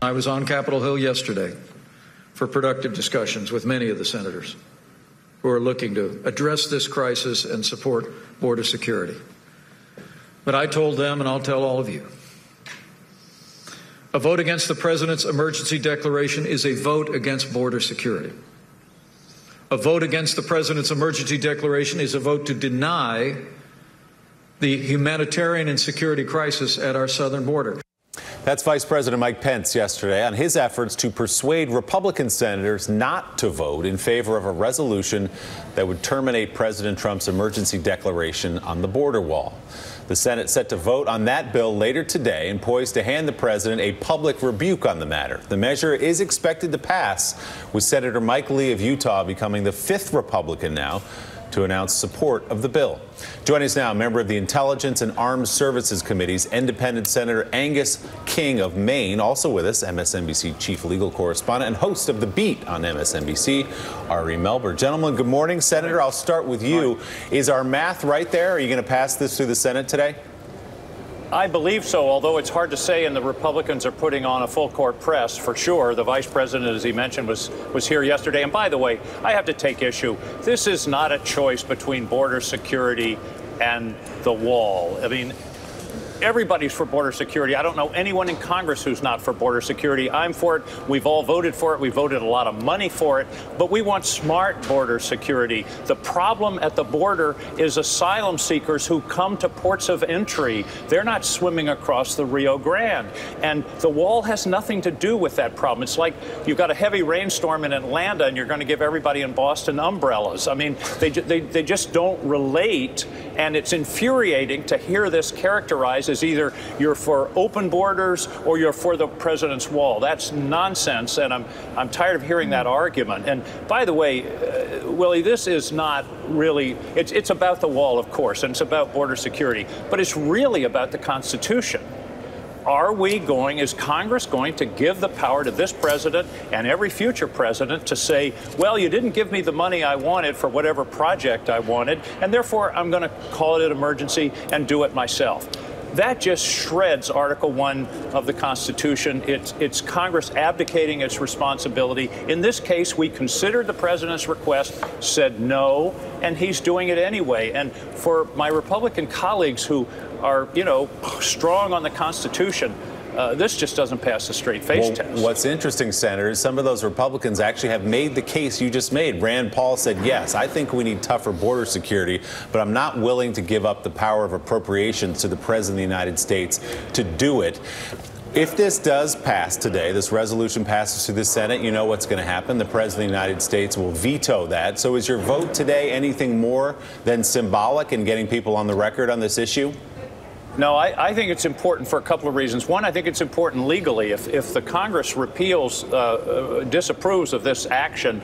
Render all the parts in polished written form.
I was on Capitol Hill yesterday for productive discussions with many of the senators who are looking to address this crisis and support border security. But I told them, and I'll tell all of you, a vote against the president's emergency declaration is a vote against border security. A vote against the president's emergency declaration is a vote to deny the humanitarian and security crisis at our southern border. That's Vice President Mike Pence yesterday on his efforts to persuade Republican senators not to vote in favor of a resolution that would terminate President Trump's emergency declaration on the border wall. The Senate set to vote on that bill later today and poised to hand the president a public rebuke on the matter. The measure is expected to pass, with Senator Mike Lee of Utah becoming the fifth Republican now to announce support of the bill. Joining us now, a member of the Intelligence and Armed Services Committee's Independent Senator Angus King of Maine. Also with us, MSNBC chief legal correspondent and host of The Beat on MSNBC, Ari Melber. Gentlemen, good morning. Senator, I'll start with you. Is our math right there? Are you going to pass this through the Senate today? I believe so, although it's hard to say, and the Republicans are putting on a full court press for sure. The vice president, as he mentioned, was here yesterday. And by the way, I have to take issue. This is not a choice between border security and the wall. I mean, everybody's for border security. I don't know anyone in Congress who's not for border security. I'm for it. We've all voted for it. We voted a lot of money for it. But we want smart border security. The problem at the border is asylum seekers who come to ports of entry. They're not swimming across the Rio Grande. And the wall has nothing to do with that problem. It's like you've got a heavy rainstorm in Atlanta and you're going to give everybody in Boston umbrellas. I mean, they just don't relate. And it's infuriating to hear this characterized as either you're for open borders or you're for the president's wall. That's nonsense, and I'm tired of hearing that argument. And by the way, Willie, this is not really, it's about the wall, of course, and it's about border security, but it's really about the Constitution. Is Congress going to give the power to this president and every future president to say, well, you didn't give me the money I wanted for whatever project I wanted, and therefore I'm going to call it an emergency and do it myself? That just shreds Article 1 of the Constitution. It's Congress abdicating its responsibility. In this case, we considered the president's request, said no, and he's doing it anyway. And for my Republican colleagues who are, strong on the Constitution, this just doesn't pass the straight face test. What's interesting, Senator, is some of those Republicans actually have made the case you just made. Rand Paul said, yes, I think we need tougher border security, but I'm not willing to give up the power of appropriations to the President of the United States to do it. If this does pass today, this resolution passes through the Senate, you know what's going to happen. The President of the United States will veto that. So is your vote today anything more than symbolic in getting people on the record on this issue? No, I think it's important for a couple of reasons. One, I think it's important legally. If the Congress disapproves of this action,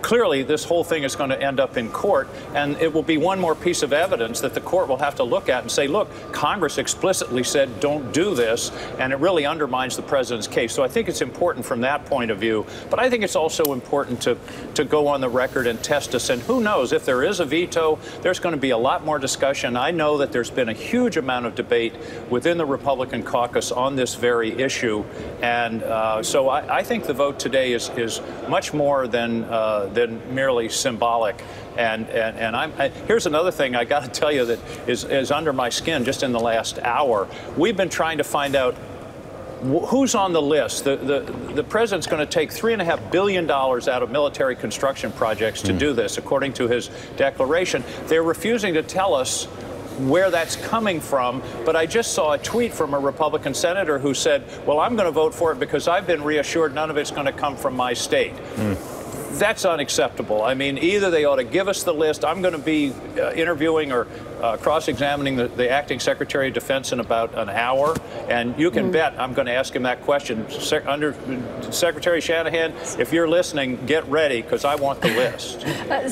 clearly this whole thing is going to end up in court, and it will be one more piece of evidence that the court will have to look at and say, look, Congress explicitly said don't do this, and it really undermines the president's case. So I think it's important from that point of view. But I think it's also important to go on the record and test us. And who knows, if there is a veto, there's going to be a lot more discussion. I know that there's been a huge amount of debate within the Republican caucus on this very issue. And so I think the vote today is much more than merely symbolic. And here's another thing I got to tell you that is under my skin just in the last hour. We've been trying to find out who's on the list. The president's going to take $3.5 billion out of military construction projects to do this, according to his declaration. They're refusing to tell us where that's coming from, but I just saw a tweet from a Republican senator who said, well, I'm going to vote for it because I've been reassured none of it's going to come from my state. That's unacceptable. I mean, either they ought to give us the list. I'm going to be interviewing or cross-examining the acting Secretary of Defense in about an hour, and you can bet I'm going to ask him that question. Under Secretary Shanahan, if you're listening, get ready, because I want the list.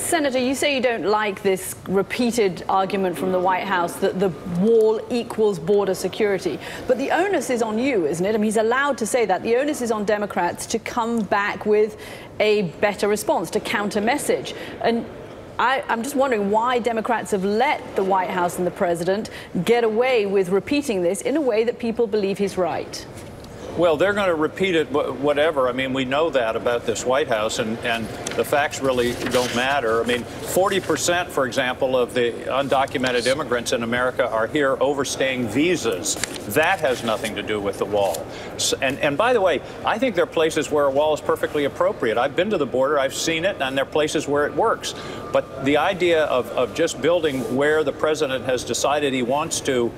Senator, you say you don't like this repeated argument from the White House that the wall equals border security, but the onus is on you, isn't it? I mean, he's allowed to say that. The onus is on Democrats to come back with a better response, to counter message. And I'm just wondering why Democrats have let the White House and the president get away with repeating this in a way that people believe he's right. Well, they're going to repeat it, whatever. I mean, we know that about this White House, and the facts really don't matter. I mean, 40%, for example, of the undocumented immigrants in America are here overstaying visas. That has nothing to do with the wall. And by the way, I think there are places where a wall is perfectly appropriate. I've been to the border, I've seen it, and there are places where it works. But the idea of just building where the president has decided he wants to,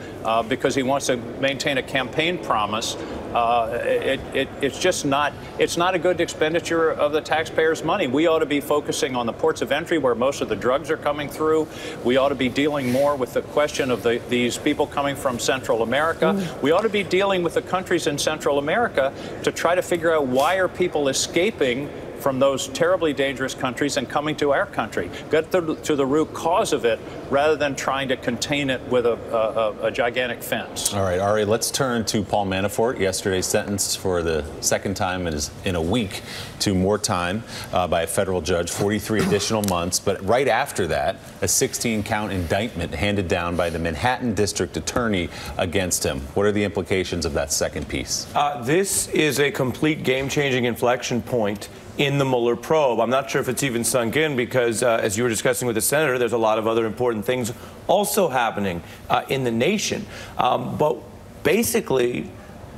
because he wants to maintain a campaign promise, it's just not, it's not a good expenditure of the taxpayers' money. We ought to be focusing on the ports of entry where most of the drugs are coming through. We ought to be dealing more with the question of these people coming from Central America. We ought to be dealing with the countries in Central America to try to figure out why are people escaping from those terribly dangerous countries and coming to our country. Get to the root cause of it rather than trying to contain it with a gigantic fence. All right, Ari, let's turn to Paul Manafort. Yesterday sentenced for the second time in a week to more time by a federal judge, 43 additional months. But right after that, a 16-count indictment handed down by the Manhattan District Attorney against him. What are the implications of that second piece? This is a complete game-changing inflection point in the Mueller probe. I'm not sure if it's even sunk in because, as you were discussing with the senator, there's a lot of other important things also happening in the nation. But basically,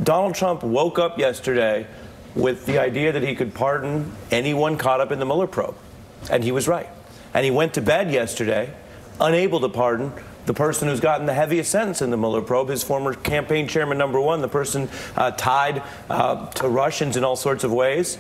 Donald Trump woke up yesterday with the idea that he could pardon anyone caught up in the Mueller probe. And he was right. And he went to bed yesterday unable to pardon the person who's gotten the heaviest sentence in the Mueller probe, his former campaign chairman #1, the person tied to Russians in all sorts of ways.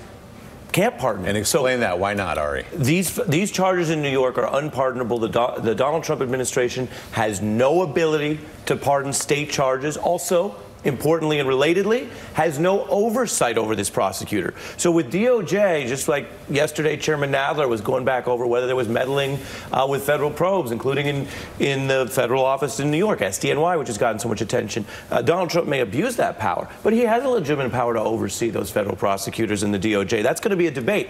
Can't pardon. And explain that. Why not, Ari? These charges in New York are unpardonable. The Donald Trump administration has no ability to pardon state charges. Also, importantly and relatedly, has no oversight over this prosecutor. So with DOJ, just like yesterday, Chairman Nadler was going back over whether there was meddling with federal probes, including in the federal office in New York, SDNY, which has gotten so much attention. Donald Trump may abuse that power, but he has a legitimate power to oversee those federal prosecutors in the DOJ. That's going to be a debate.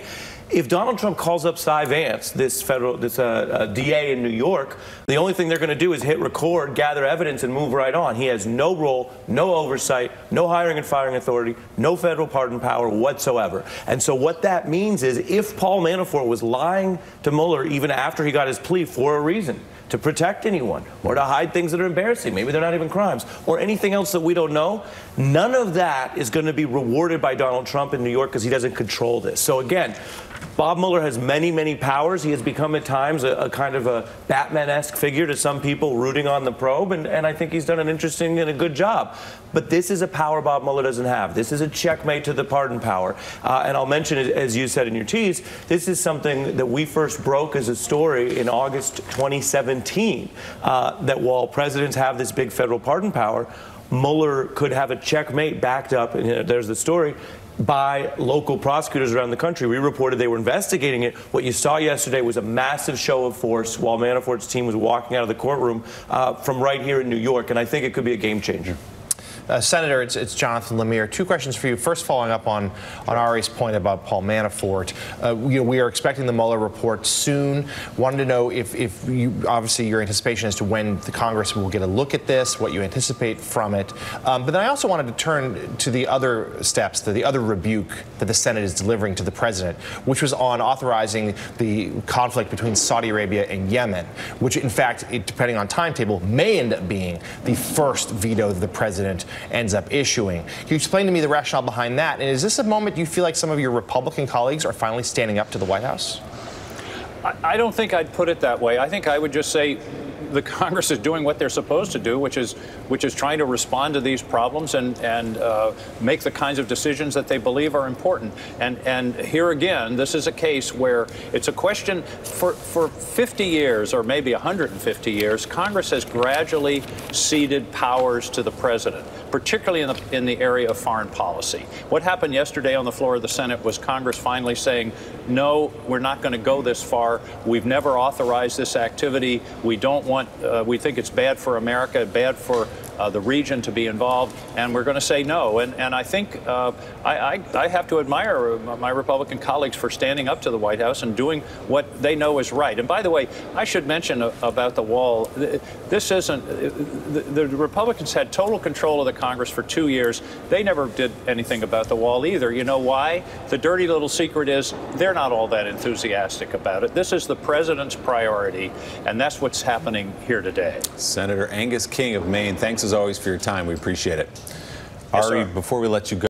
If Donald Trump calls up Cy Vance, this DA in New York, the only thing they're going to do is hit record, gather evidence, and move right on. He has no role, no oversight, no hiring and firing authority, no federal pardon power whatsoever. And so what that means is if Paul Manafort was lying to Mueller even after he got his plea for a reason, to protect anyone or to hide things that are embarrassing, maybe they're not even crimes, or anything else that we don't know, none of that is going to be rewarded by Donald Trump in New York because he doesn't control this. So again, Bob Mueller has many, many powers. He has become at times a kind of a Batman-esque figure to some people rooting on the probe, and I think he's done an interesting and a good job. But this is a power Bob Mueller doesn't have. This is a checkmate to the pardon power. And I'll mention, as you said in your tease, this is something that we first broke as a story in August 2017, that while presidents have this big federal pardon power, Mueller could have a checkmate backed up, and there's the story, by local prosecutors around the country. We reported they were investigating it. What you saw yesterday was a massive show of force while Manafort's team was walking out of the courtroom from right here in New York, and I think it could be a game changer. Senator, it's Jonathan Lemire. Two questions for you. First, following up on Ari's point about Paul Manafort. We are expecting the Mueller report soon. Wanted to know if you, obviously, your anticipation as to when the Congress will get a look at this, what you anticipate from it. But then I also wanted to turn to the other steps, the other rebuke that the Senate is delivering to the president, which was on authorizing the conflict between Saudi Arabia and Yemen, which, in fact, depending on timetable, may end up being the first veto that the president ends up issuing. Can you explain to me the rationale behind that? And is this a moment you feel like some of your Republican colleagues are finally standing up to the White House? I don't think I'd put it that way. I think I would just say the Congress is doing what they're supposed to do, which is trying to respond to these problems and make the kinds of decisions that they believe are important. And here again, this is a case where it's a question for 50 years or maybe 150 years, Congress has gradually ceded powers to the president, particularly in the area of foreign policy. What happened yesterday on the floor of the Senate was Congress finally saying, no, we're not going to go this far. We've never authorized this activity. We don't want, we think it's bad for America, bad for the region to be involved, and we're going to say no. And I think I have to admire my Republican colleagues for standing up to the White House and doing what they know is right. And by the way, I should mention about the wall, this isn't, the Republicans had total control of the Congress for 2 years. They never did anything about the wall either. You know why? The dirty little secret is they're not all that enthusiastic about it. This is the president's priority, and that's what's happening here today. Senator Angus King of Maine, thanks as always for your time. We appreciate it. Yes, Ari, sir. before we let you go,